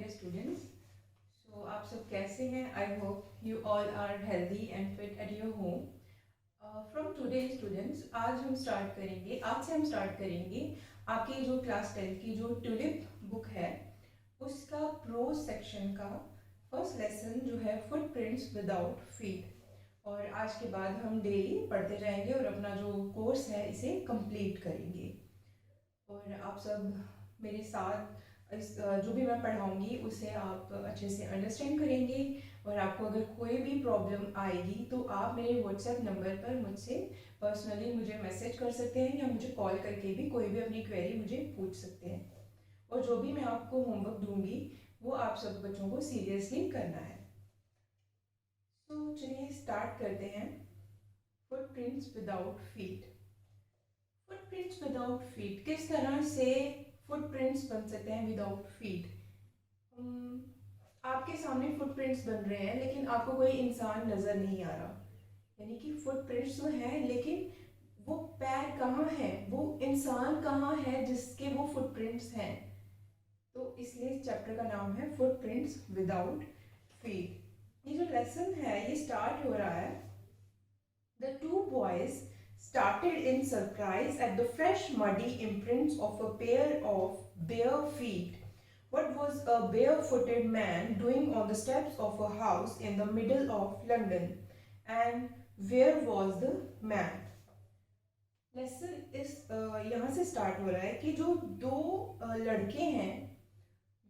Dear students. सो आप सब कैसे हैं? I hope you all are healthy and fit at your home. From today students, आज से हम स्टार्ट करेंगे आपकी जो क्लास 10 की जो ट्यूलिप बुक है उसका प्रोज सेक्शन का फर्स्ट लेसन जो है फुटप्रिंट्स विदाउट फीट। और आज के बाद हम डेली पढ़ते जाएंगे और अपना जो कोर्स है इसे कंप्लीट करेंगे। और आप सब मेरे साथ जो भी मैं पढ़ाऊंगी उसे आप अच्छे से अंडरस्टैंड करेंगे। और आपको अगर कोई भी प्रॉब्लम आएगी तो आप मेरे व्हाट्सएप नंबर पर मुझसे पर्सनली मुझे मैसेज कर सकते हैं या मुझे कॉल करके भी कोई भी अपनी क्वेरी मुझे पूछ सकते हैं। और जो भी मैं आपको होमवर्क दूंगी वो आप सब बच्चों को सीरियसली करना है। तो चलिए स्टार्ट करते हैं। Footprints without feet. Footprints without feet, किस तरह से फुटप्रिंट्स बन सकते हैं विदाउट फीट। आपके सामने फुटप्रिंट्स बन रहे हैं लेकिन आपको कोई इंसान नजर नहीं आ रहा, यानी कि फुटप्रिंट्स तो हैं लेकिन वो पैर कहाँ है, वो इंसान कहाँ है जिसके वो फुटप्रिंट्स हैं। तो इसलिए चैप्टर का नाम है फुटप्रिंट्स विदाउट फीट। ये जो लेसन है ये स्टार्ट हो रहा है। The two boys started in surprise at the fresh muddy imprints of a pair of bare feet. What was a barefooted man doing on the steps of a house in the middle of London? And where was the man? Lesson इस यहाँ से start हो रहा है कि जो दो लड़के हैं,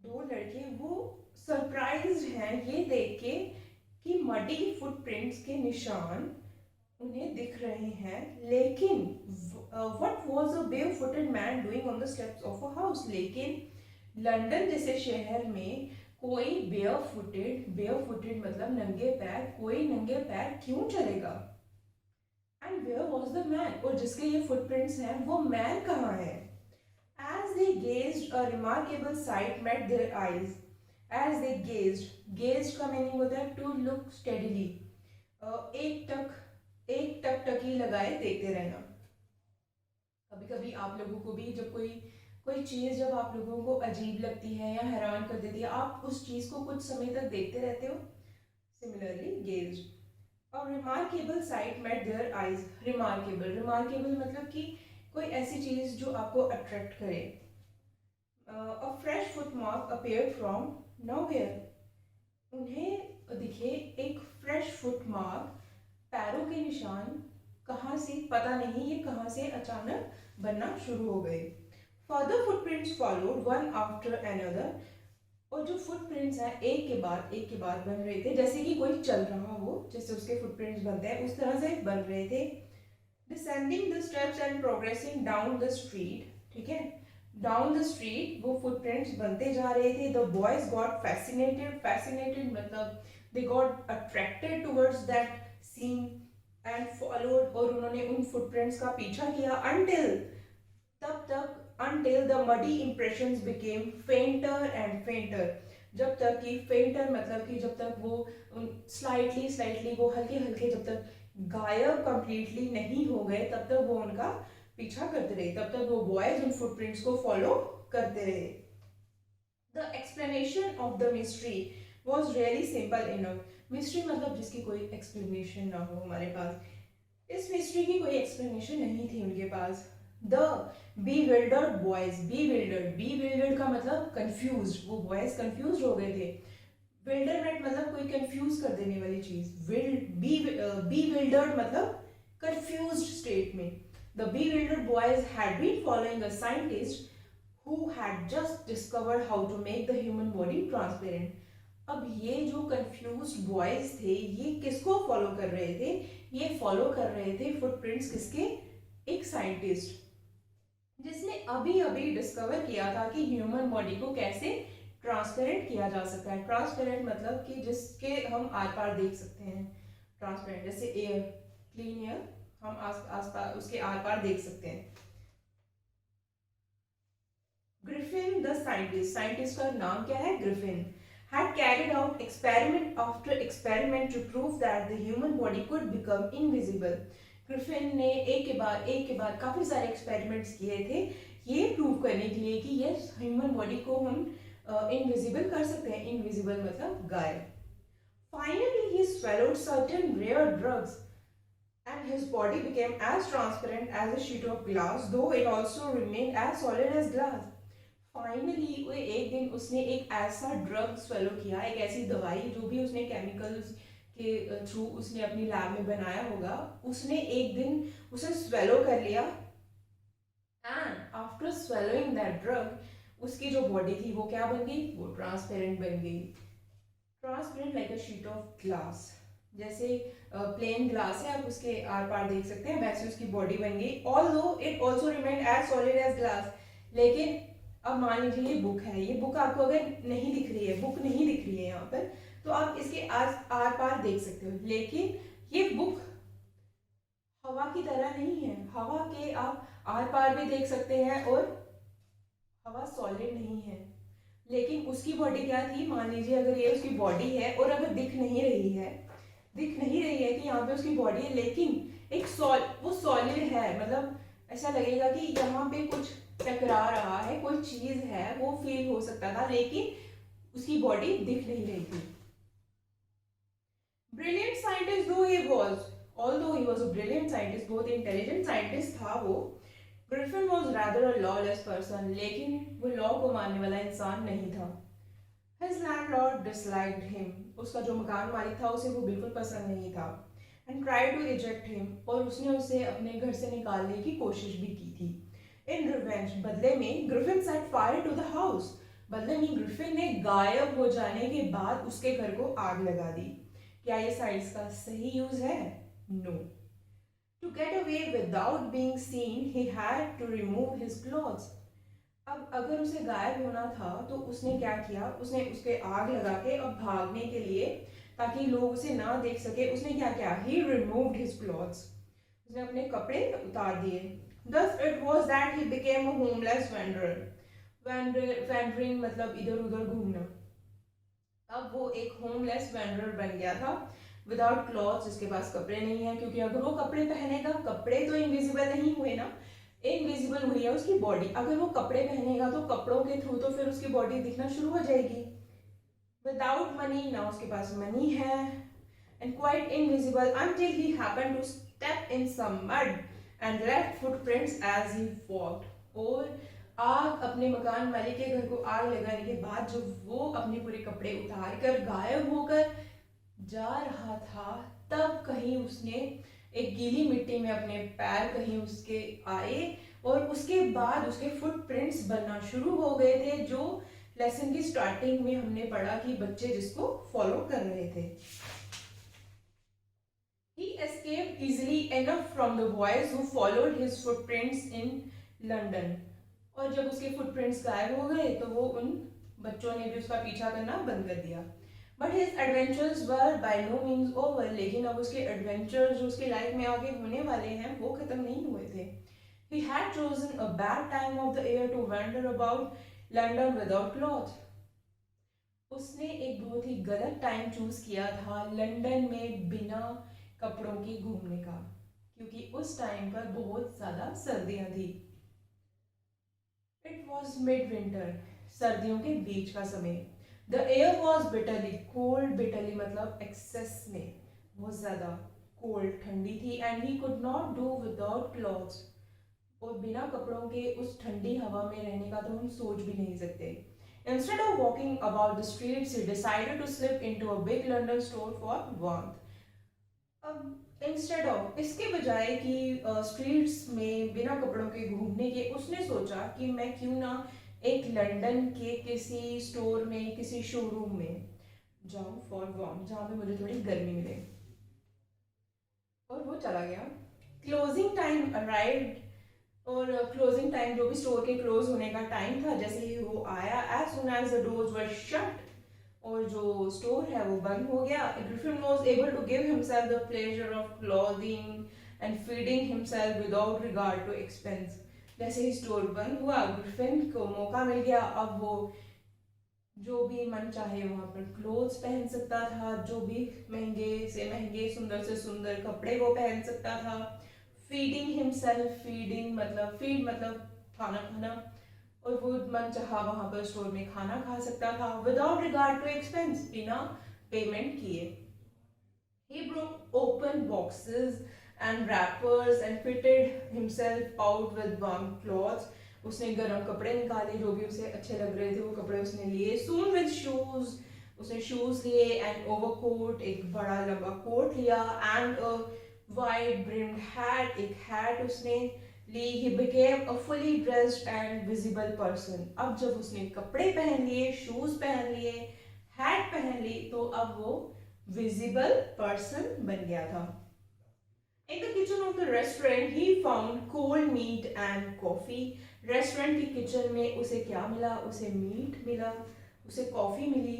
दो लड़के वो सरप्राइज्ड हैं ये देख के कि मडी फुटप्रिंट्स के निशान उन्हें दिख रहे हैं। लेकिन what was a barefooted man doing on the steps of a house? लेकिन लंदन जैसे शहर में कोई barefooted मतलब नंगे पैर, कोई नंगे पैर क्यों चलेगा? And where was the man? और जिसके ये फुटप्रिंट्स हैं वो मैन कहाँ है? As they gazed, a remarkable sight met their eyes. As they gazed का मीनिंग होता है to look steadily. एक टकटकी लगाए देखते रहना। कभी कभी आप लोगों को भी जब कोई चीज़ जब आप लोगों को अजीब लगती है या हैरान कर देती है, आप उस चीज़ को कुछ समय तक देखते रहते हो। Similarly gazed. और remarkable sight met their eyes. Remarkable मतलब कि कोई ऐसी चीज़ जो आपको अट्रैक्ट करे। A fresh footmark appeared from nowhere. उन्हें दिखे एक फ्रेश फुटमार्क, पैरों के निशान कहाँ से पता नहीं, ये कहाँ से अचानक बनना शुरू हो गए। Further footprints followed one after another. और जो फुटप्रिंट्स हैं एक के बाद बन रहे थे, जैसे कि कोई चल रहा हो, जैसे उसके फुटप्रिंट्स बनते हैं उस तरह से बन रहे थे। Descending the steps and progressing down the street. ठीक है, डाउन द स्ट्रीट वो फुटप्रिंट्स बनते जा रहे थे। द बॉयज गॉट फैसिनेटेड मतलब they got attracted towards that scene and followed. और उन्होंने उन फुटप्रिंट्स का पीछा किया until the muddy impressions became fainter and fainter। जब तक कि fainter मतलब कि जब तक वो slightly वो हल्के जब तक गायब completely नहीं हो गए तब तक वो उनका पीछा करते रहे, तब तक वो बॉयज उन फुटप्रिंट्स को फॉलो करते रहे। The explanation of the mystery was really simple enough। Mystery मतलब जिसकी कोई एक्सप्लेनेशन ना हो हमारे पास। इस मिस्ट्री की कोई एक्सप्लेनेशन नहीं थी उनके पास। द bewildered boys, bewildered का मतलब कंफ्यूज, वो बॉयज कंफ्यूज हो गए थे। विल्डरमेंट मतलब कोई कंफ्यूज कर देने वाली चीज। bewildered मतलब कंफ्यूज स्टेट में। The bewildered boys had been following a scientist who had just discovered how to make the human body transparent। अब ये जो कंफ्यूज्ड बॉयज थे ये किसको फॉलो कर रहे थे? ये फॉलो कर रहे थे फुटप्रिंट्स किसके? एक साइंटिस्ट जिसने अभी डिस्कवर किया था कि ह्यूमन बॉडी को कैसे ट्रांसपेरेंट किया जा सकता है। ट्रांसपेरेंट मतलब कि जिसके हम आर पार देख सकते हैं। ट्रांसपेरेंट जैसे एयर, क्लीन एयर, हम आसपास उसके आर पार देख सकते हैं। ग्रिफिन द साइंटिस्ट का नाम क्या है? Griffin had carried out experiment after experiment to prove that the human body could become invisible। Griffin ने एक के बाद काफी सारे एक्सपेरिमेंट्स किए थे ये प्रूव करने के लिए कि ये ह्यूमन बॉडी को हम इनविजिबल कर सकते हैं, इनविजिबल मतलब गायब। Finally he swallowed certain rare drugs and his body became as transparent as a sheet of glass, though it also remained as solid as glass. Finally वो एक दिन उसने एक ऐसा ड्रग स्वेलो किया, एक ऐसी दवाई जो भी उसने केमिकल्स के थ्रू उसने अपनी लैब में बनाया होगा, उसने एक दिन उसे स्वेलो कर लिया। And after swallowing that drug उसकी जो बॉडी थी वो क्या बन गई, वो ट्रांसपेरेंट बन गई, transparent like a sheet of glass. जैसे प्लेन ग्लास है, आप उसके आर पार देख सकते हैं, वैसे उसकी बॉडी बन गई। Although it also remained as solid as glass. लेकिन अब मान लीजिए ये बुक है, ये बुक आपको अगर नहीं दिख रही है, बुक नहीं दिख रही है यहाँ पर, तो आप इसके आर पार देख सकते हो, लेकिन ये बुक हवा की तरह नहीं है। हवा के आप आर पार भी देख सकते हैं और हवा सॉलिड नहीं है। लेकिन उसकी बॉडी क्या थी, मान लीजिए अगर ये उसकी बॉडी है और अगर दिख नहीं रही है कि यहाँ पे उसकी बॉडी है, लेकिन एक वो सॉलिड है, मतलब ऐसा लगेगा कि यहाँ पे कुछ टकरा रहा है, कोई चीज है, वो फील हो सकता था, लेकिन उसकी बॉडी दिख नहीं रही थी। ब्रिलियंट साइंटिस्ट दो he was, although he was a brilliant scientist, बहुत इंटेलिजेंट साइंटिस्ट था वो, Griffin was rather a lawless person, लेकिन वो लॉ को मानने वाला इंसान नहीं था। His landlord disliked him, उसका जो मकान मालिक था उसे वो बिल्कुल पसंद नहीं था, and tried to eject him, और उसने उसे अपने घर से निकालने की कोशिश भी की थी। In revenge, बदले में Griffin set fire to the house, बदले में ग्रिफिन ने गायब हो जाने के बाद उसके घर को आग लगा दी। क्या ये साइंस का सही यूज है? No. To get away without being seen, he had to remove his clothes. अब अगर उसे गायब होना था तो उसने क्या किया, उसने उसके आग लगा के अब भागने के लिए, ताकि लोग उसे ना देख सके, उसने क्या किया, he removed his clothes, उसने अपने कपड़े उतार दिए। Thus it was that he became a homeless wanderer. Wandering मतलब इधर उधर घूमना। अब वो एक होमलेस वेंडर बन गया था, विदाउट क्लॉथ्स, जिसके पास कपड़े नहीं है, क्योंकि अगर वो कपड़े पहनेगा, कपड़े तो इनविजिबल नहीं हुए ना, इनविजिबल हुई है उसकी बॉडी, अगर वो कपड़े पहनेगा तो कपड़ों के थ्रू तो फिर उसकी बॉडी दिखना शुरू हो जाएगी। विदाउट मनी, ना उसके पास मनी है, and quite invisible until he happened to step in some mud and left footprints as he walked. और आग, अपने मकान मालिक के घर को आग लगाने के बाद जब वो अपने पूरे कपड़े उतार कर गायब होकर जा रहा था, तब कहीं उसने एक गीली मिट्टी में अपने पैर कहीं उसके आए, और उसके बाद उसके फुटप्रिंट्स बनना शुरू हो गए थे, जो लेसन की स्टार्टिंग में हमने पढ़ा कि बच्चे जिसको फॉलो कर रहे थे। He escaped easily enough from the boys who followed his footprints in London. और जब उसके फुटप्रिंट्स गायब हो गए तो वो उन बच्चों ने भी उसका पीछा करना बंद कर दिया। But his adventures were by no means over, लेकिन अब उसके एडवेंचर्स जो उसकी लाइफ में आगे होने वाले हैं वो खत्म नहीं हुए थे। He had chosen a bad time of the year to wander about London without clothes. उसने एक बहुत ही गलत टाइम चूज किया था लंदन में बिना कपड़ों के घूमने का, क्योंकि उस टाइम पर बहुत ज्यादा सर्दियां थी। It was midwinter, सर्दियों के बीच का समय। The air was bitterly cold, bitterly मतलब excess में, बहुत ज्यादा cold, ठंडी थी, and he could not do without clothes, और बिना कपड़ों के उस ठंडी हवा में रहने का तो हम सोच भी नहीं सकते। Instead of walking about the streets, he decided to slip into a big London store for warmth. अब इंस्टेड ऑफ, इसके बजाय कि स्ट्रीट्स में बिना कपड़ों के घूमने के, उसने सोचा कि मैं क्यों ना एक लंदन के किसी स्टोर में, किसी शोरूम में जाऊं फॉर वार्म, जहाँ पे मुझे थोड़ी गर्मी मिले, और वो चला गया। क्लोजिंग टाइम अराइव्ड, और क्लोजिंग टाइम जो भी स्टोर के क्लोज होने का टाइम था, जैसे ही वो आया, as soon as the doors were shut, और जो स्टोर है वो बंद हो गया। Griffin was able to give himself the pleasure of clothing and feeding himself without regard to expense. जैसे ही स्टोर बंद हुआ, ग्रिफिन को मौका मिल गया, अब वो जो भी मन चाहे वहां पर क्लोथ्स पहन सकता था, जो भी महंगे से महंगे, सुंदर से सुंदर कपड़े वो पहन सकता था। फीडिंग हिमसेल्फ, फीडिंग मतलब फीड मतलब खाना खाना, और वो मन चाहा वहां पर स्टोर में खाना खा सकता था विदाउट रिगार्ड टू एक्सपेंस, बिना पेमेंट किए। He broke open boxes and wrappers and fitted himself out with warm clothes. उसने गर्म कपड़े निकाले, जो भी उसे अच्छे लग रहे थे वो कपड़े उसने लिए। Soon with shoes, उसने शूज लिए एंड ओवरकोट, एक बड़ा लंबा कोट लिया, and a wide brimmed hat, एक हैट उसने ली। He became a fully dressed and visible person. अब जब उसने कपड़े पहन लिए, शूज पहन लिए, हैट पहन ली, तो अब वो विजिबल पर्सन बन गया था। In the kitchen of the restaurant, he found cold meat and coffee. Restaurant की किचन में उसे क्या मिला? उसे मीट मिला, उसे कॉफी मिली।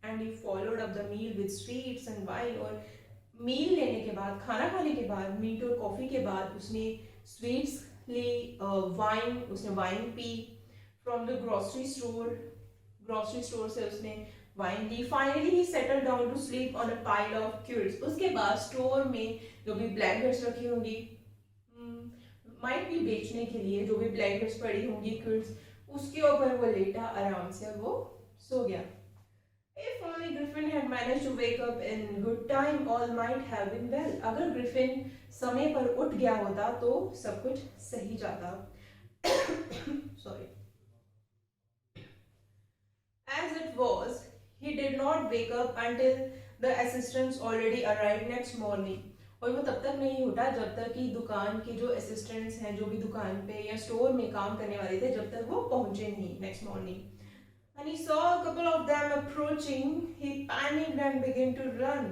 And he followed up the meal with sweets and wine. और मील लेने के बाद, खाना खाने के बाद, मीट और कॉफी के बाद उसने स्वीट्स ली, वाइन, उसने वाइन पी। फ्रॉम द ग्रोसरी स्टोर से उसने वाइन ली। Finally he settle down to sleep on a pile of quilts. उसके बाद स्टोर में जो भी ब्लैंकेट्स रखी होंगी, माइट भी बेचने के लिए, जो भी ब्लैंकेट्स पड़ी होंगी, क्विल्ट्स, उसके ऊपर वो लेटा, आराम से वो सो गया। If only Griffin had managed to wake up in good time, all might have been well. अगर ग्रिफिन समय पर उठ गया होता तो सब कुछ सही जाता। Sorry. As it was, he did not wake up until the assistants already arrived next morning. और वो तब तक नहीं उठा जब तक कि दुकान के जो असिस्टेंट्स हैं, जो भी दुकान पे या स्टोर में काम करने वाले थे, जब तक वो पहुंचे नहीं next morning. And he saw a couple of them approaching. He panicked and began to run.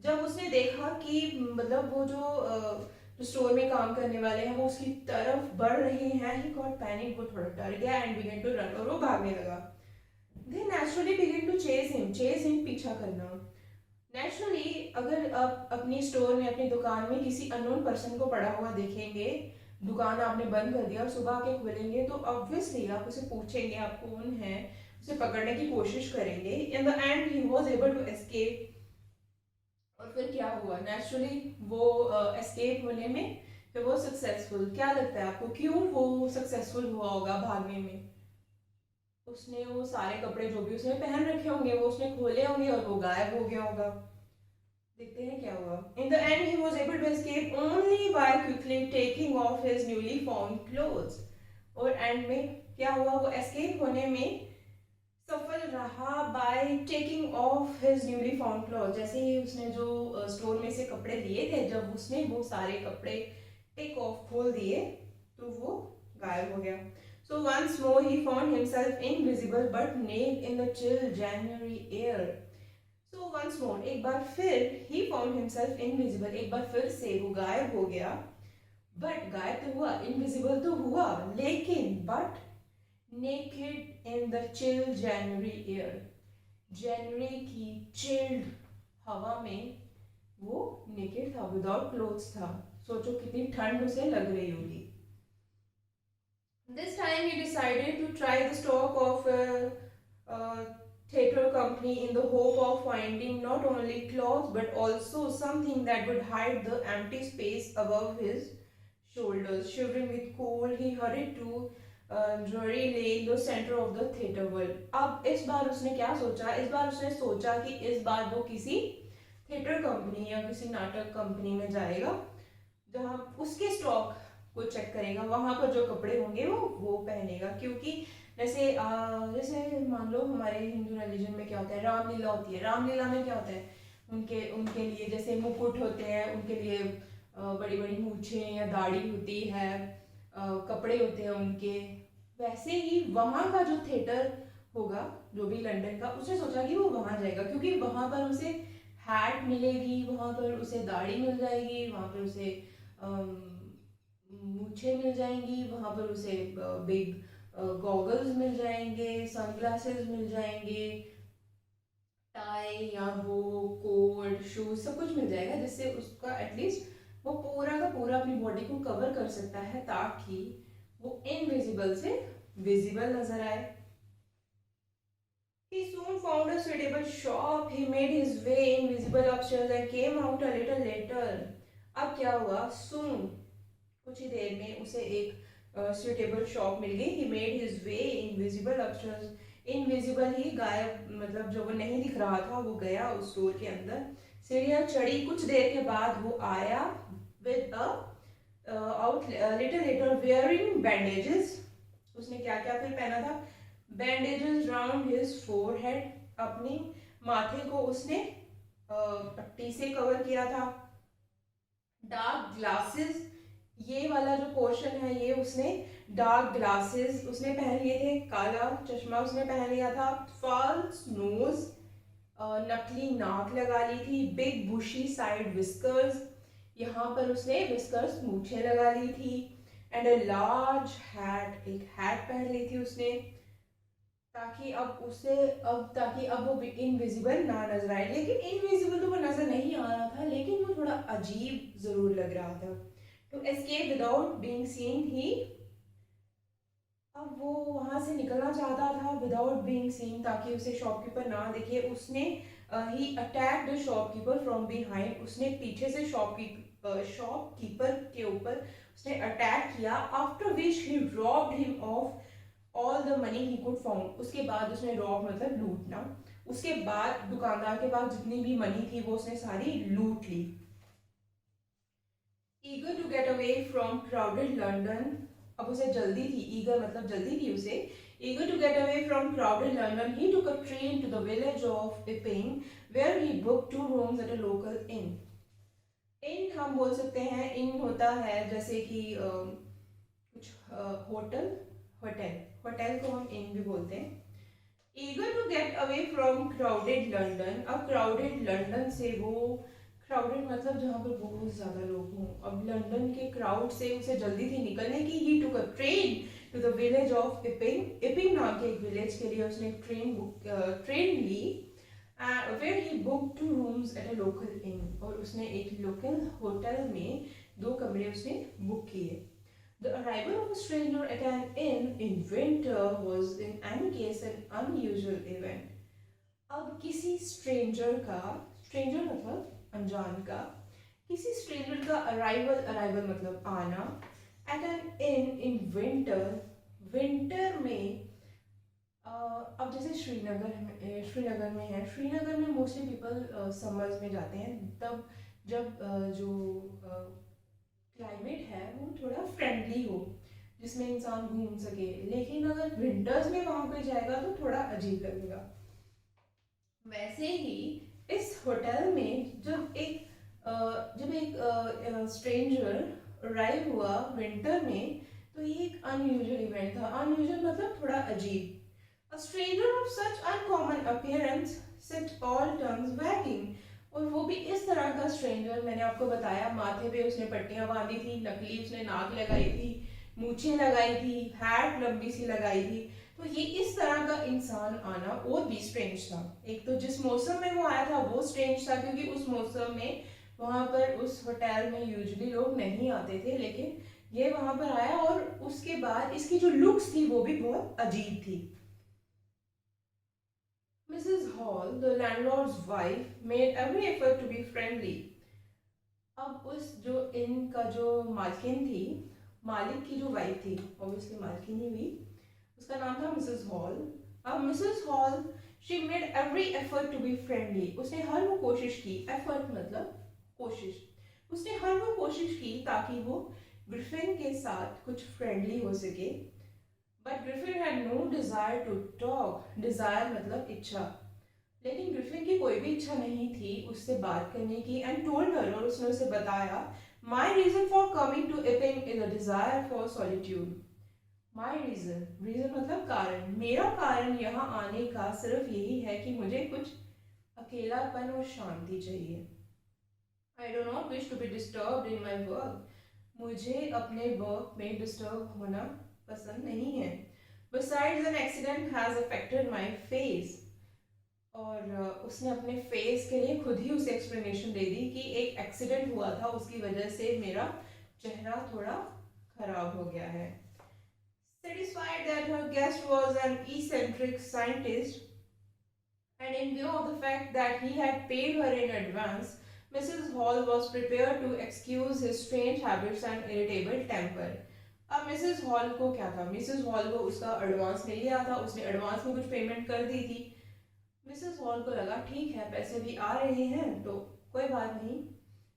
जब उसने देखा कि मतलब वो जो स्टोर में काम करने वाले हैं वो उसकी तरफ बढ़ रहे हैं, he got panicked, वो थोड़ा डर गया, and began to run, और वो भागने लगा। They naturally began to chase him, पीछा करना। नेचुरली अगर आप अपनी स्टोर में, अपनी दुकान में किसी अननोन पर्सन को पड़ा हुआ देखेंगे, दुकान आपने बंद कर दिया और सुबह आके खोलेंगे, तो ऑब्वियसली आप उसे पूछेंगे आप कौन है, उसे पकड़ने की कोशिश करेंगे। In the end he was able to escape. और फिर क्या हुआ? नेचुरली वो एस्केप होने में फिर वो सक्सेसफुल। क्या लगता है आपको क्यों वो सक्सेसफुल हुआ होगा भागने में? उसने वो सारे कपड़े जो भी उसने पहन रखे होंगे वो उसने खोले होंगे और वो गायब हो गया होगा। देखते हैं क्या हुआ। In the end he was able to escape only by quickly taking off his newly found clothes. और एंड में क्या हुआ? वो एस्केप होने में सफल रहा by taking off his newly found cloth. जैसे ही उसने जो स्टोर में से कपड़े लिए थे, जब उसने वो सारे कपड़े टेक ऑफ खोल दिए तो वो गायब हो गया। So once more he found himself invisible but naked in the chill January air. So once more, एक बार फिर he found himself invisible, एक बार फिर से वो गायब हो गया। But गायब तो हुआ, invisible तो हुआ, लेकिन but naked in the chill January air. January की chilled हवा में वो naked था, without clothes था। सोचो कितनी ठंड उसे लग रही होगी। This time he decided to try the stock of a theatre company in the hope of finding not only clothes but also something that would hide the empty space above his shoulders. Shivering with cold, he hurried to Drury Lane, the center of the theatre world. अब इस बार उसने क्या सोचा? इस बार उसने सोचा कि इस बार वो किसी थिएटर कंपनी या किसी नाटक कंपनी में जाएगा जहाँ उसके स्टॉक को चेक करेगा, वहां पर जो कपड़े होंगे वो पहनेगा। क्योंकि जैसे जैसे मान लो हमारे हिंदू रिलीजन में क्या होता है, रामलीला होती है। रामलीला में क्या होता है, उनके लिए जैसे मुकुट होते हैं, उनके लिए बड़ी बड़ी मूछें या दाढ़ी होती है, कपड़े होते हैं उनके। वैसे ही वहाँ का जो थिएटर होगा, जो भी लंदन का, उसने सोचा कि वो वहाँ जाएगा क्योंकि वहाँ पर उसे हैट मिलेगी, वहाँ पर उसे दाढ़ी मिल जाएगी, वहाँ पर उसे मूछें मिल जाएंगी, वहाँ पर उसे बिग गॉगल्स मिल जाएंगे, सनग्लासेस मिल जाएंगे, टाई या वो कोट, शूज, सब कुछ मिल जाएगा जिससे उसका एटलीस्ट वो पूरा का पूरा अपनी बॉडी को कवर कर सकता है ताकि वो इनविजिबल से विजिबल नजर आए। He soon found a suitable shop. He made his way invisible upstairs and came out a little later. अब क्या हुआ? Soon, कुछ ही देर में उसे एक सुटेबल शॉप मिल गई। He made his way invisible upstairs, invisible ही गायब, मतलब जो वो नहीं दिख रहा था वो गया उस स्टोर के अंदर, सीढ़ियाँ चढ़ी, कुछ देर के बाद वो आया with a out little letter wearing bandages. उसने क्या क्या फिर पहना था? बैंडेजेस राउंड हिज फोरहेड, अपनी माथे को उसने पट्टी से कवर किया था। डार्क ग्लासेस, ये वाला जो पोर्शन है ये उसने डार्क ग्लासेस उसने पहन लिए थे, काला चश्मा उसने पहन लिया था। फॉल्स नोज, नकली नाक लगा ली थी। बिग बुशी साइड विस्कर्स, यहाँ पर उसने विस्कर्स मूछें लगा ली थी। एंड अ लार्ज हैट, एक हैट पहन ली थी उसने, ताकि अब वो इनविजिबल ना नजर आए। लेकिन इनविजिबल तो वो नजर नहीं आ रहा था, लेकिन वो थोड़ा अजीब जरूर लग रहा था। To escape without being seen, ही, अब वो वहां से निकलना चाहता था विदाउट बीइंग सीन, ताकि उसे शॉपकीपर ना दिखे। उसने he attack the shopkeeper from behind, उसने पीछे से शॉपकीपर के ऊपर उसने अटैक किया। After which he robbed him of all the money he could found, उसके बाद उसने रॉब मतलब लूटना, उसके बाद दुकानदार के पास जितनी भी मनी थी वो उसने सारी लूट ली। Eager to get away from crowded London, अब उसे जल्दी थी, ईगर मतलब जल्दी थी उसे। Eager to get away from crowded London, he took a train to the village of Epping, where he book 2 rooms at a local inn. इन हम बोल सकते हैं, इन होता है जैसे कि कुछ होटल, होटल, होटल को हम इन भी बोलते हैं। Eager to get away from crowded London, अब क्राउडेड लंडन से वो, क्राउडेड मतलब जहाँ पर बहुत ज्यादा लोग हों, अब लंदन के क्राउड से उसे जल्दी थी निकलने की। He took a train to the village of Epping, Epping नाम के एक विलेज के लिए उसने ट्रेन ली। Where he book 2 rooms at a local inn, और उसने एक लोकल होटल में 2 कमरे उसने बुक किए। The arrival of a stranger at an inn in winter was in any case an unusual event. अब किसी स्ट्रेंजर का, स्ट्रेंजर मतलब अनजान का, किसी स्ट्रेंजर का अराइवल, अराइवल मतलब आना, at an inn in winter, winter में, अब जैसे श्रीनगर में है, श्रीनगर में मोस्टली पीपल समर्स में जाते हैं, तब जब जो क्लाइमेट है वो थोड़ा फ्रेंडली हो, जिसमें इंसान घूम सके। लेकिन अगर विंटर्स में वहां पे जाएगा तो थोड़ा अजीब लगेगा। वैसे ही इस होटल में जब एक स्ट्रेंजर अराइव हुआ विंटर में, तो ये एक अनयूजुअल इवेंट था। अनयूजुअल मतलब थोड़ा अजीब। A stranger of such uncommon appearance set all tongues wagging, और वो भी इस तरह का स्ट्रेंजर, मैंने आपको बताया माथे पे उसने पट्टियां बांधी थी, नकली उसने नाक लगाई थी, मूछें लगाई थी, हैट लंबी सी लगाई थी। तो ये इस तरह का इंसान आना और भी स्ट्रेंज था। एक तो जिस मौसम में वो आया था वो स्ट्रेंज था, क्योंकि उस मौसम में वहां पर उस होटल में यूजुअली लोग नहीं आते थे, लेकिन ये वहां पर आया, और उसके बाद इसकी जो लुक्स थी वो भी बहुत अजीब थी। Mrs. Hall, the landlord's wife, made every effort to be friendly. अब उस जो इनका जो मालकिन थी, मालिक की जो वाइफ थी, ऑब्वियसली मालकिन ही हुई, उसका नाम था मिसेस हॉल। अब Mrs Hall, she made every effort to be friendly, उसने हर वो कोशिश की, एफर्ट मतलब कोशिश, उसने हर वो कोशिश की ताकि वो ग्रिफिन के साथ कुछ फ्रेंडली हो सके। But Griffin had no desire to talk, desire मतलब इच्छा, लेकिन ग्रिफिन की कोई भी इच्छा नहीं थी उससे बात करने की। एंड टोल्ड हर, और उसने उसे बताया, my reason for coming to Epping is a desire for solitude. My reason, reason मतलब कारण, मेरा कारण यहाँ आने का सिर्फ यही है कि मुझे कुछ अकेलापन और शांति चाहिए। I do not wish to be disturb in my work, मुझे अपने वर्क में डिस्टर्ब होना पसंद नहीं है। Besides, an accident has affected my face, और उसने अपने फेस के लिए खुद ही उसे एक्सप्लेनेशन दे दी कि एक एक्सीडेंट हुआ था, उसकी वजह से मेरा चेहरा थोड़ा खराब हो गया है। Satisfied that her guest was an eccentric scientist, and in view of the fact that he had paid her in advance, Mrs. Hall was prepared to excuse his strange habits and irritable temper. अब Mrs hall को क्या था, Mrs hall को उसका advance मिल गया था, उसने advance में कुछ पेमेंट कर दी थी। मिसेस हॉल को लगा ठीक है पैसे भी आ रहे हैं तो कोई बात नहीं।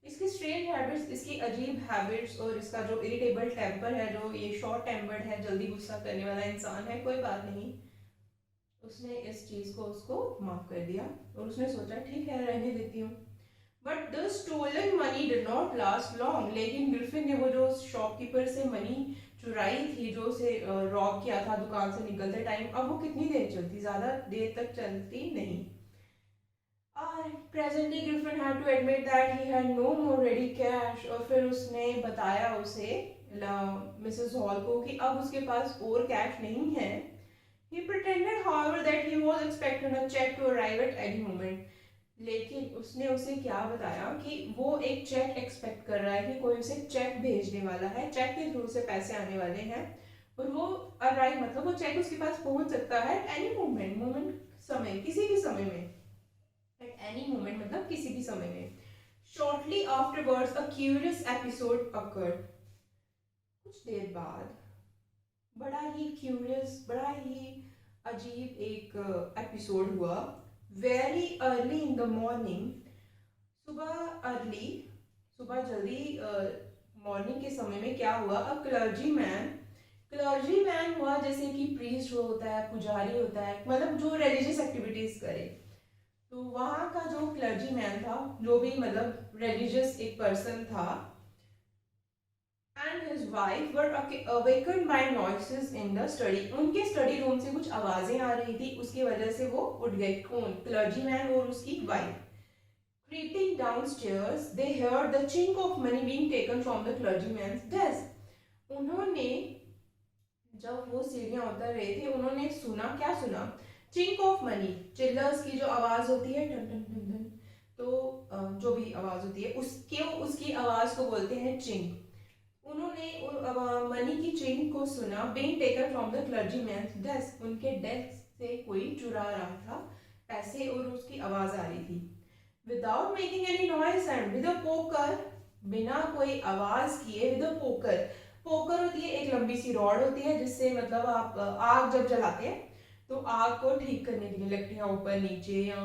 इसकी स्ट्रेंज हैबिट्स, इसकी अजीब हैबिट्स और इसका जो इरिटेबल टेम्पर है, जो ये शॉर्ट टेम्पर्ड है, जल्दी गुस्सा करने वाला इंसान है, कोई बात नहीं। उसने इस चीज़ को उसको माफ़ कर दिया और उसने सोचा ठीक है रहने देती हूँ। But the stolen money did not last long. लेकिन ग्रिफिन ने वो जो शॉपकीपर से मनी चुराई थी, जो उसे रॉब किया था दुकान से निकलते टाइम, अब वो कितनी देर चलती, ज़्यादा देर तक चलती नहीं। Presently Griffin had to admit that he had no more ready cash। और फिर उसने बताया उसे मिसेस हॉल को कि अब उसके पास और कैश नहीं है। He pretended however that he was expecting a check to arrive at any moment। लेकिन उसने उसे क्या बताया कि वो एक चेक एक्सपेक्ट कर रहा है कि कोई उसे चेक भेजने वाला है, चेक के थ्रू से पैसे आने वाले हैं और वो अराइव मतलब वो चेक उसके पास पहुंच सकता है एनी मोमेंट, समय, किसी भी समय में। एट एनी मोमेंट मतलब किसी भी समय में। Shortly afterwards a curious episode occurred. कुछ देर बाद बड़ा ही क्यूरियस, बड़ा ही अजीब एक एपिसोड हुआ। Very early in the morning, सुबह अर्ली, सुबह जल्दी मॉर्निंग के समय में क्या हुआ, अ क्लर्जी मैन हुआ जैसे कि प्रीस्ट होता है, पुजारी होता है, मतलब जो रिलीजियस एक्टिविटीज करे। तो वहाँ का जो क्लर्जी मैन था, जो भी मतलब रिलीजियस एक पर्सन था, and his wife were awakened by noises in the study. उनके स्टडी रूम से कुछ आवाजें आ रही थी, उसकी वजह से वो उठ गए। कौन? क्लर्जी मैन और उसकी wife. Creeping downstairs, they heard the chink of money being taken from the clergyman's desk। उन्होंने जब वो सीढ़ियां उतर रहे थे, उन्होंने सुना, क्या सुना? चिंक ऑफ मनी, चिल्लर्स की जो आवाज होती है, टन टन टन टन, तो जो भी आवाज होती है उसकी आवाज को बोलते हैं चिंक। उन्होंने मनी की चिंक को सुना, being taken from the clergyman's desk. उनके डेस्क से कोई चुरा रहा था पैसे और उसकी आवाज आ रही थी। Without making any noise and with a poker, बिना कोई आवाज किए, विद अ पोकर। पोकर होती है एक लंबी सी रॉड होती है जिससे मतलब आप आग जब जलाते हैं तो आग को ठीक करने के लिए, लकड़ियां ऊपर नीचे या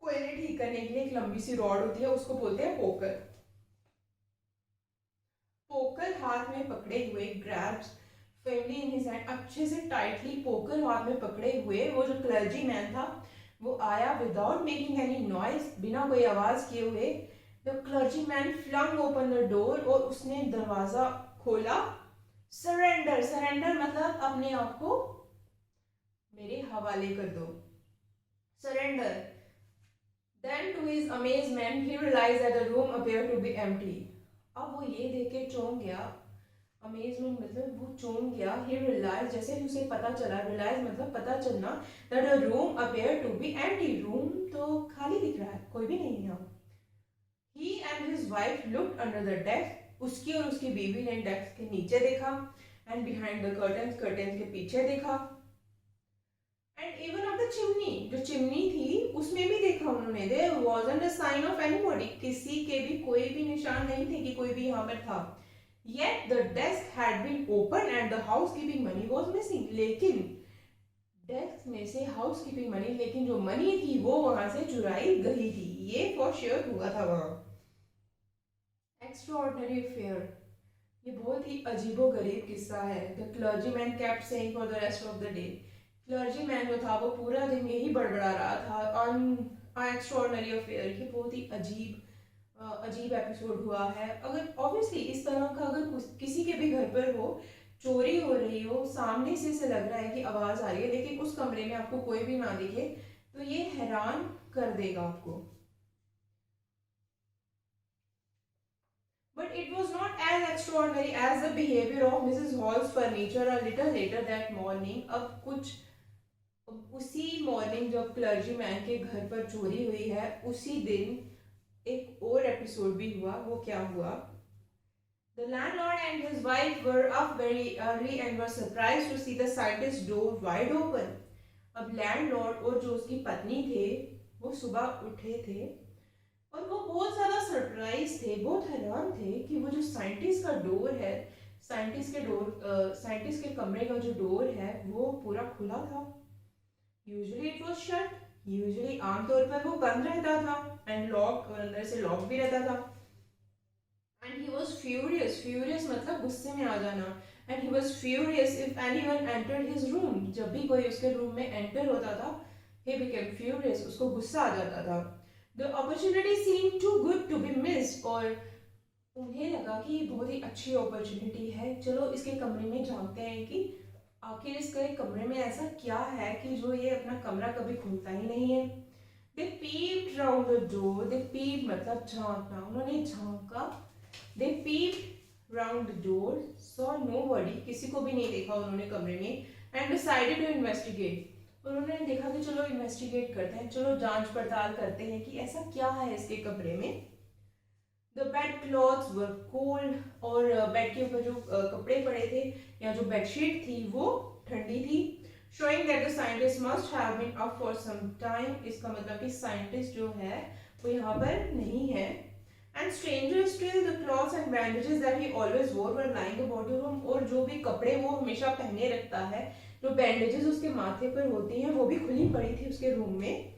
कोयले ठीक करने के लिए एक लंबी सी रॉड होती है, उसको बोलते हैं पोकर। पोकर हाथ में पकड़े हुए, grabs firmly in his hand, अच्छे से टाइटली पोकर हाथ में पकड़े हुए वो जो क्लर्जी मैन था वो आया। विदाउट मेकिंग एनी नॉइज, बिना कोई आवाज किए हुए, the clergyman flung open the door, और उसने दरवाजा खोला। सरेंडर, सरेंडर मतलब अपने आप को मेरे हवाले कर दो, surrender. Then to his amazement he realized that the room appeared to be empty। अब वो ये देख के चौंक गया, अमेजमेंट मतलब वो चौंक गया। he realized, जैसे ही उसे पता चला, realize मतलब पता चलना, that the room appeared to be empty। Room तो खाली दिख रहा है, कोई भी नहीं है। he and his wife looked under the desk। उसकी और उसकी बीवी ने डेस्क के नीचे देखा, and behind the curtains, curtain के पीछे देखा, and even of the chimney, जो चिमनी थी उसमें भी देखा उन्होंने। There wasn't a sign of anybody, किसी के भी कोई भी निशान नहीं थे कि कोई भी यहाँ पर था। Yet the desk had been open and the housekeeping money was missing. लेकिन डेस्क में से हाउसकीपिंग मनी, लेकिन जो मनी थी वो वहां से चुराई गई थी, ये फॉर श्योर हुआ था वहां। एक्स्ट्राऑर्डिनरी अफेयर, ये बहुत ही अजीबोगरीब किस्सा है। The clergyman kept saying for the rest of the day. Clergy man जो था वो पूरा दिन यही बड़बड़ा रहा था, एक्स्ट्राऑर्डिनरी अफेयर। ये बहुत ही अजीब एपिसोड हुआ है। अगर ऑब्वियसली इस तरह का अगर किसी के भी घर पर हो, चोरी हो रही हो, सामने से लग रहा है कि आवाज आ रही है, लेकिन उस कमरे में आपको कोई भी ना दिखे, तो ये हैरान कर देगा आपको। But it was not as extraordinary as the behavior of Mrs. Hall's furniture a little later that morning। अब कुछ उसी मॉर्निंग जब क्लर्जी मैन के घर पर चोरी हुई है, उसी दिन एक और एपिसोड भी हुआ। वो क्या हुआ? The landlord and his wife were up very early and were surprised to see the scientist's door wide open। अब लैंडलॉर्ड और जो उसकी पत्नी थे वो सुबह उठे थे और वो बहुत ज्यादा सरप्राइज थे, बहुत हैरान थे कि वो जो साइंटिस्ट का डोर है, साइंटिस्ट के कमरे का जो डोर है वो पूरा खुला था। Usually it was shut, usually आमतौर पर वो बंद रहता था, एंड लॉक, और अंदर से लॉक भी रहता था। And he was furious, furious मतलब गुस्से में आ जाना। And he was furious if anyone entered his room, जब भी कोई उसके रूम में एंटर होता था, he became furious, उसको गुस्सा आ जाता था। The opportunity seemed too good to be missed, और उन्हें लगा कि ये बहुत ही अच्छी अपॉर्चुनिटी है, चलो इसके कमरे में झांकते हैं कि आखिर इसके कमरे में ऐसा क्या है कि जो ये अपना कमरा कभी खुलता ही नहीं है। They peeped round the door, they peeped मतलब झांकना, उन्होंने झांका। They peeped round the door, saw nobody, किसी को भी नहीं देखा उन्होंने कमरे में, and decided to investigate, उन्होंने देखा कि चलो इन्वेस्टिगेट करते हैं, चलो जांच पड़ताल करते हैं कि ऐसा क्या है इसके कमरे में। The bed clothes were cold, और बेड के ऊपर जो कपड़े पड़े थे या जो बेडशीट थी वो ठंडी थी। Showing that the scientist must have been up for some time, इसका मतलब कि साइंटिस्ट जो है वो यहाँ पर नहीं है। And stranger still the clothes and bandages that he always wore were lying about the room, और जो भी कपड़े वो हमेशा पहने रखता है, जो बैंडेजेस उसके माथे पर होती हैं, वो भी खुली पड़ी थी उसके रूम में।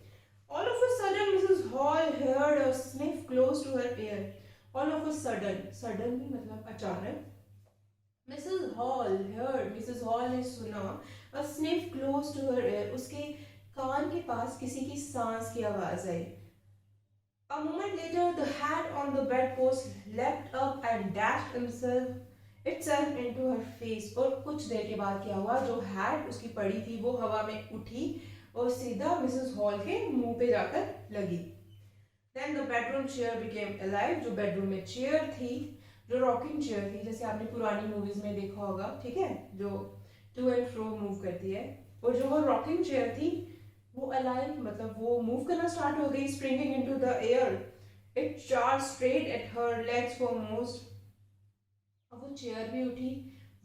All of a sudden Mrs. Hall heard a sniff close to her ear. All of a sudden, sudden मतलब अचानक। Mrs. Hall ने सुना a sniff close to her ear, उसके कान के पास किसी की सांस की आवाज आई। A moment later, the hat on the bedpost leapt up and dashed itself into her face, और कुछ देर के बाद क्या हुआ, जो हैट उसकी पड़ी थी वो हवा में उठी और सीधा मिसेस हॉल के मुंह पे जाकर लगी। Then the bedroom chair became alive, जो बेडरूम में चेयर थी, जो रॉकिंग चेयर थी, जैसे आपने पुरानी मूवीज में देखा होगा, ठीक है, जो टू एंड फ्रो मूव करती है, और जो वो रॉकिंग चेयर थी वो अलाइव मतलब वो मूव करना स्टार्ट हो गई, springing into the air. It charge straight at her legs foremost, अब वो चेयर भी उठी,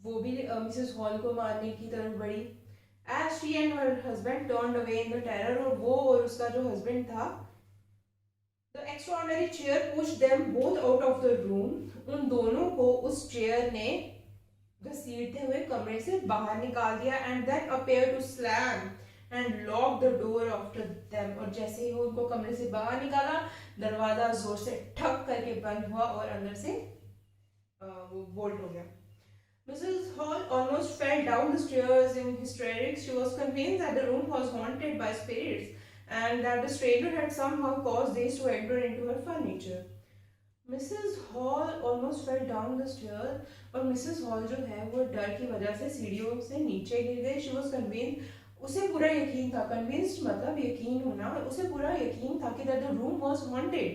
वो भी मिसेस हॉल को मारने की तरफ बढ़ी। As she and her husband turned away in the terror, और वो और उसका जो हस्बैंड था, the extraordinary chair pushed them both out of the room, उन दोनों को उस चेयर ने घसीटते हुए कमरे से बाहर निकाल दिया। And then appeared to slam and lock the door after them, और जैसे ही वो उनको कमरे से बाहर निकाला, दरवाजा जोर से ठक करके बंद हुआ और अंदर से वो बोल्ट हो गया। Mrs. Hall almost fell down the stairs in hysterics. She was convinced that the room was haunted by spirits and that the stranger had somehow caused these to enter into her furniture. Mrs. Hall almost fell down the stairs, और Mrs. Hall जो है वो डर की वजह से सीढ़ियों से नीचे गिर गई। She was convinced, उसे पूरा यकीन था, convinced मतलब यकीन होना, उसे पूरा यकीन था कि that the room was haunted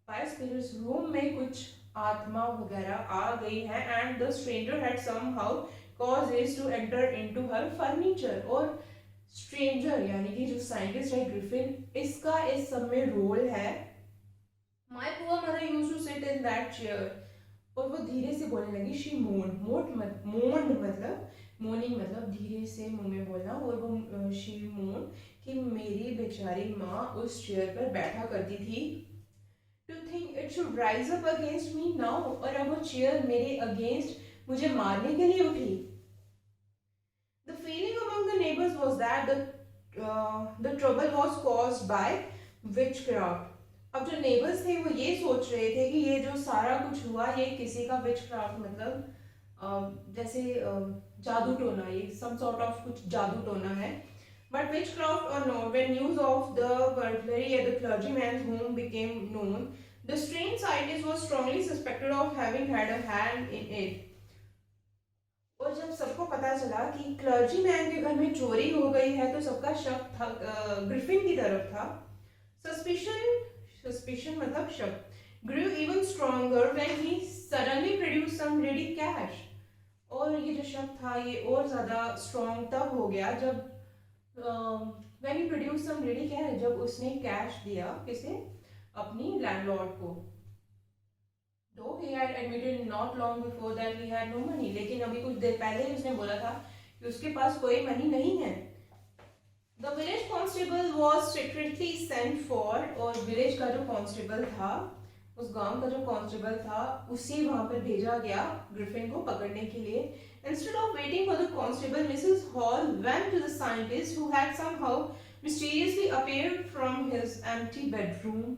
by spirits, room में कुछ आत्मा वगैरह आ गई है। And the stranger had somehow caused it to enter into her furniture, और स्ट्रेंजर यानी कि जो साइंटिस्ट है ग्रिफिन, इसका इस सब में रोल है। My poor mother used to sit in that chair, और वो धीरे से बोलने लगी। शी मोन्ड, मोन्ड मतलब मोर्निंग मतलब धीरे से मुंह में बोलना, और वो शी मोन्ड कि मेरी बेचारी माँ उस चेयर पर बैठा करती थी। To think it should rise up against me now, और अब वो चेयर मेरे अगेंस्ट मुझे मारने के लिए उठी। The feeling among the neighbors was that the trouble was caused by witchcraft. अब जो neighbors थे वो ये सोच रहे थे कि ये जो सारा कुछ हुआ ये किसी का witchcraft मतलब जैसे जादू टोना, ये some sort of कुछ जादू टोना है। But witchcraft or not, when news of the burglary at the clergyman's home became known, the strange scientist was strongly suspected of having had a hand in it. और जब सबको पता चला कि क्लर्जीमैन के घर में चोरी हो गई है, तो सबका शक था ग्रिफिन की तरफ था। Suspicion मतलब शक grew even stronger when he suddenly produced some ready cash. और ये जो शक था ये और ज्यादा स्ट्रॉन्ग तब हो गया जब when he produced some ready cash, जब उसने कैश दिया किसे, अपनी लैंडलॉर्ड को। Though he had admitted not long before that he had no money, लेकिन अभी कुछ देर पहले ही उसने बोला था कि उसके पास कोई मनी नहीं है। The village constable was secretly sent for, और विलेज का जो कांस्टेबल था उस गांव का जो कांस्टेबल था उसे वहां पर भेजा गया ग्रिफिन को पकड़ने के लिए. Instead of waiting for the constable, Mrs. Hall went to the scientist who had somehow mysteriously appeared from his empty bedroom.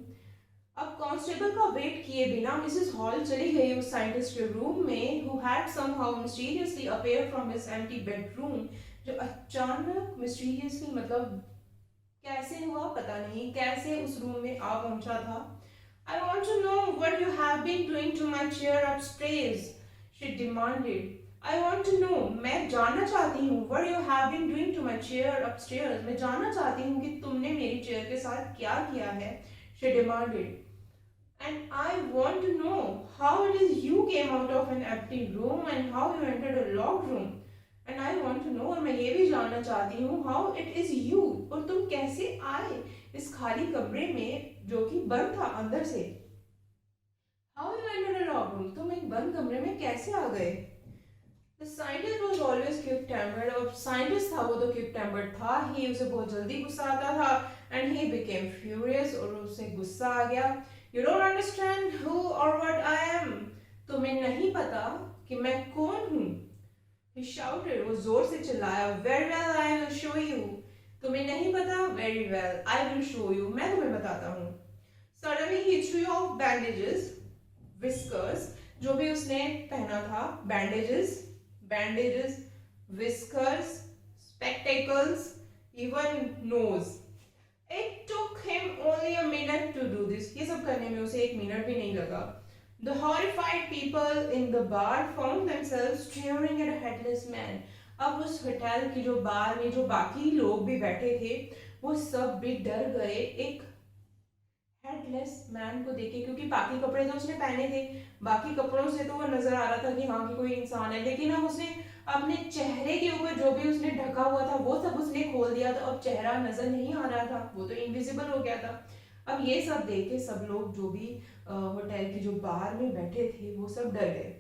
अब कांस्टेबल का वेट किए बिना मिसेस हॉल चली गई उस साइंटिस्ट के रूम में, who had somehow mysteriously appeared from his empty bedroom, जो अचानक mysteriously मतलब कैसे हुआ पता नहीं, कैसे उस रूम में आ पहुंचा था. I want to know what you have been doing to my chair upstairs, she demanded. I want to know, मैं जानना चाहती हूँ. What you have been doing to my chair upstairs, मैं जानना चाहती हूँ कि तुमने मेरी चेयर के साथ क्या किया है, she demanded. And I want to know how it is you came out of an empty room and how you entered a locked room. And I want to know, और मैं ये भी जानना चाहती हूँ, how it is you, और तुम कैसे आए इस खाली कमरे में जो कि बंद था अंदर से. How you entered a locked room, तुम एक बंद कमरे में कैसे आ गए. The scientist was always quick-tempered. और साइंटिस्ट था वो तो quick-tempered था ही, उसे बहुत जल्दी गुस्सा आता था. And he became furious, और उसे गुस्सा आ गया. You don't understand who or what I am. तुम्हें नहीं पता कि मैं कौन हूँ. He shouted, वो जोर से चिल्लाया. Very well, I will show you. तुम्हें नहीं पता? Very well, I will show you. मैं तुम्हें बताता हूँ. Suddenly he threw off bandages, whiskers, जो भी उसने पहना था, bandages, whiskers, spectacles, even nose. It took him only a minute to do this. ये सब करने में उसे 1 मिनट भी नहीं लगा. The horrified people in the bar found themselves staring at a headless man. अब उस होटल की जो बार में जो बाकी लोग भी बैठे थे वो सब भी डर गए एक हेडलेस मैन को देखे, क्योंकि बाकी कपड़े तो उसने पहने थे, बाकी कपड़ों से तो वो नजर आ रहा था कि हाँ कि कोई इंसान है, लेकिन अब उसने अपने चेहरे के ऊपर जो भी उसने ढका हुआ था वो सब उसने खोल दिया था. अब चेहरा नजर नहीं आ रहा था, वो तो इनविजिबल हो गया था. अब ये सब देख के सब लोग जो भी होटल की जो बार में बैठे थे वो सब डर गए.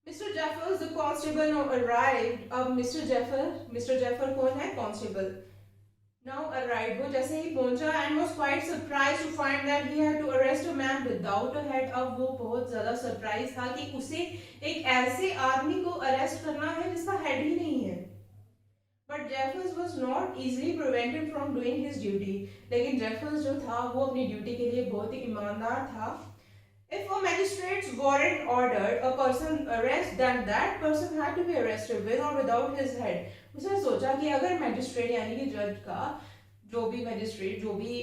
Mister Jeffers the constable now arrived. अब मिस्टर जेफर कौन है? कांस्टेबल. Now arrived, वो जैसे ही पहुंचा and was quite surprised to find that he had to arrest a man without a head. अब वो बहुत ज्यादा सरप्राइज था कि उसे एक ऐसे आदमी को अरेस्ट करना है जिसका हेड ही नहीं है. But Jeffers was not easily prevented from doing his duty. लेकिन जेफर्स जो था वो अपनी ड्यूटी के लिए बहुत ही ईमानदार था. If a magistrate's warrant ordered a person arrest, then that person had to be arrested with or without his head. उसने सोचा कि अगर मैजिस्ट्रेट यानी कि जज का जो भी मैजिस्ट्रेट जो भी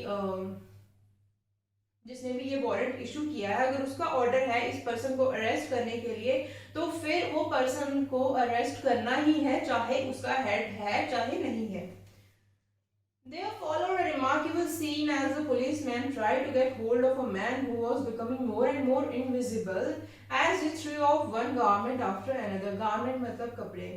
जिसने भी ये वारंट इशू किया है, अगर उसका ऑर्डर है इस पर्सन को अरेस्ट करने के लिए, तो फिर वो पर्सन को अरेस्ट करना ही है, चाहे उसका हेड है चाहे नहीं है. There followed a remarkable scene as the policeman tried to get hold of a man who was becoming more and more invisible as he threw off one garment after another. Garment मतलब कपड़े.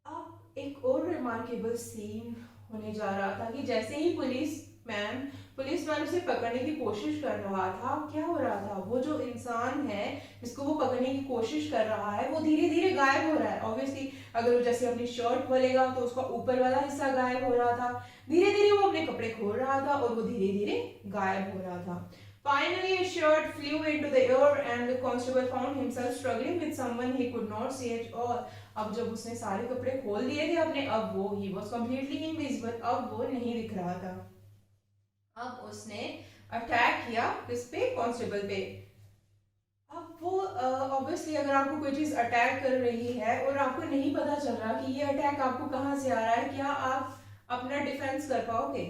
अब एक और remarkable scene होने जा रहा था कि जैसे ही पुलिसमैन उसे पकड़ने की कोशिश कर रहा था, क्या हो रहा था, वो जो इंसान है जिसको वो पकड़ने की कोशिश कर रहा है वो धीरे धीरे गायब हो रहा है. ऑब्वियसली अगर वो जैसे अपनी शर्ट खोलेगा तो उसका ऊपर वाला हिस्सा गायब हो रहा था. धीरे धीरे वो अपने कपड़े खोल रहा था और वो धीरे धीरे गायब हो रहा था. Finally, his shirt flew into the air and the constable found himself struggling with someone he could not see at all. अब जब उसने सारे कपड़े खोल दिए थे अपने, अब वो he was completely invisible, अब वो नहीं दिख रहा था. अब उसने अटैक किया किस पे? कांस्टेबल पे. अब वो ऑब्वियसली अगर आपको कोई चीज अटैक कर रही है और आपको नहीं पता चल रहा कि ये अटैक आपको कहाँ से आ रहा है, क्या आप अपना डिफेंस कर पाओगे?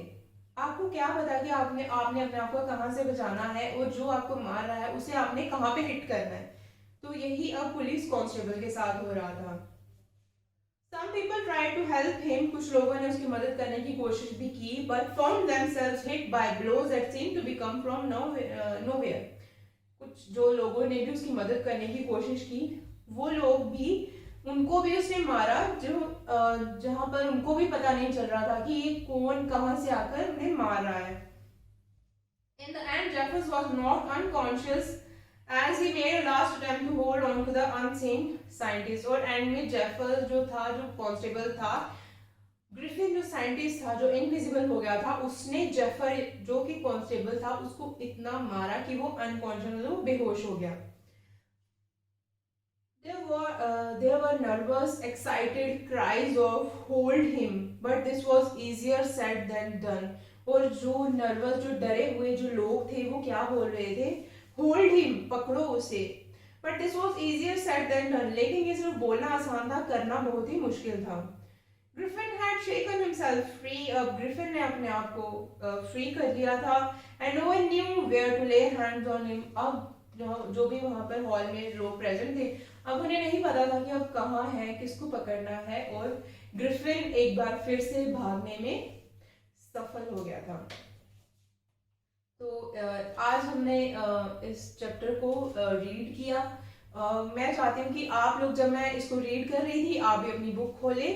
आपको क्या पता कि आपने अपने आप को कहाँ से बचाना है और जो आपको मार रहा है उसे आपने कहाँ पे हिट करना है. तो यही अब पुलिस कांस्टेबल के साथ हो रहा था. Some people tried to help him. कुछ लोगों ने उसकी मदद करने की कोशिश भी की, but found themselves hit by blows that seemed to be come from nowhere. कुछ जो लोगों ने भी उसकी मदद करने की कोशिश की, वो लोग भी उनको भी उसने मारा जो जहां पर उनको भी पता नहीं चल रहा था कि ये कौन कहां से आकर उन्हें मार रहा है. In the end, Jeffers was knocked unconscious as he made a last attempt to hold on to the unseen scientist. और एंड में जेफर्स जो था, जो कांस्टेबल था, ग्रिफिन जो साइंटिस्ट था, जो इनविजिबल हो गया था, उसने जेफर जो कि कांस्टेबल था उसको इतना मारा कि वो अनकॉन्शियस, वो बेहोश हो गया। There were nervous, excited cries of hold him, but this was easier said than done. और जो नर्वस, जो डरे हुए जो लोग थे वो क्या बोल रहे थे, होल्ड हिम, पकड़ो उसे। But this was easier said than done, लेकिन ये सिर्फ बोलना आसान था, करना बहुत ही मुश्किल था। Griffin had shaken himself free, अब ग्रिफिन ने अपने आप को फ्री कर लिया था। And no one knew where to lay hands on him, अब जो भी वहां पर हॉल में लोग प्रेजेंट थे, अब उन्हें नहीं पता था कि अब कहाँ है, किसको पकड़ना है। और ग्रिफिन एक बार फिर से भागने में सफल हो गया था। तो आज हमने इस चैप्टर को रीड किया। मैं चाहती हूँ कि आप लोग, जब मैं इसको रीड कर रही थी, आप भी अपनी बुक खोलें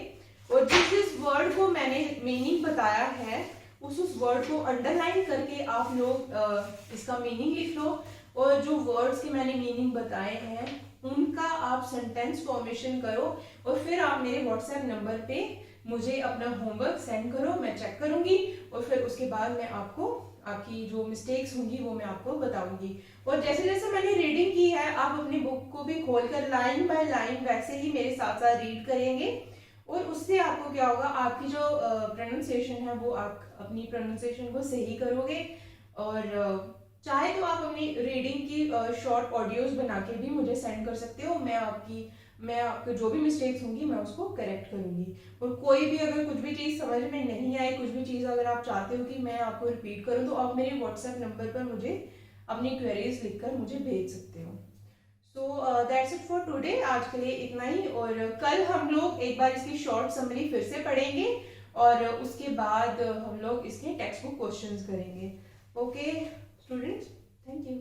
और जिस वर्ड को मैंने मीनिंग बताया है उस वर्ड को अंडरलाइन करके आप लोग इसका मीनिंग लिख लो। और जो वर्ड्स के मैंने मीनिंग बताए हैं उनका आप सेंटेंस फॉर्मेशन करो और फिर आप मेरे व्हाट्सएप नंबर पे मुझे अपना होमवर्क सेंड करो, मैं चेक करूंगी और फिर उसके बाद मैं आपको आपकी जो मिस्टेक्स होंगी वो मैं आपको बताऊंगी। और जैसे जैसे मैंने रीडिंग की है, आप अपनी बुक को भी खोलकर लाइन बाय लाइन वैसे ही मेरे साथ साथ रीड करेंगे और उससे आपको क्या होगा, आपकी जो प्रोनाउंसिएशन है वो आप अपनी प्रोनाउंसिएशन को सही करोगे। और चाहे तो आप अपनी रीडिंग की शॉर्ट ऑडियोज बना के भी मुझे सेंड कर सकते हो, मैं आपको जो भी मिस्टेक्स होंगी मैं उसको करेक्ट करूंगी। और कोई भी अगर कुछ भी चीज़ समझ में नहीं आए, कुछ भी चीज़ अगर आप चाहते हो कि मैं आपको रिपीट करूं, तो आप मेरे व्हाट्सएप नंबर पर मुझे अपनी क्वेरीज लिखकर मुझे भेज सकते हो। So that's it for today, आज के लिए इतना ही। और कल हम लोग एक बार इसकी शॉर्ट समरी फिर से पढ़ेंगे और उसके बाद हम लोग इसके टेक्स्ट बुक क्वेश्चंस करेंगे। Okay students, thank you.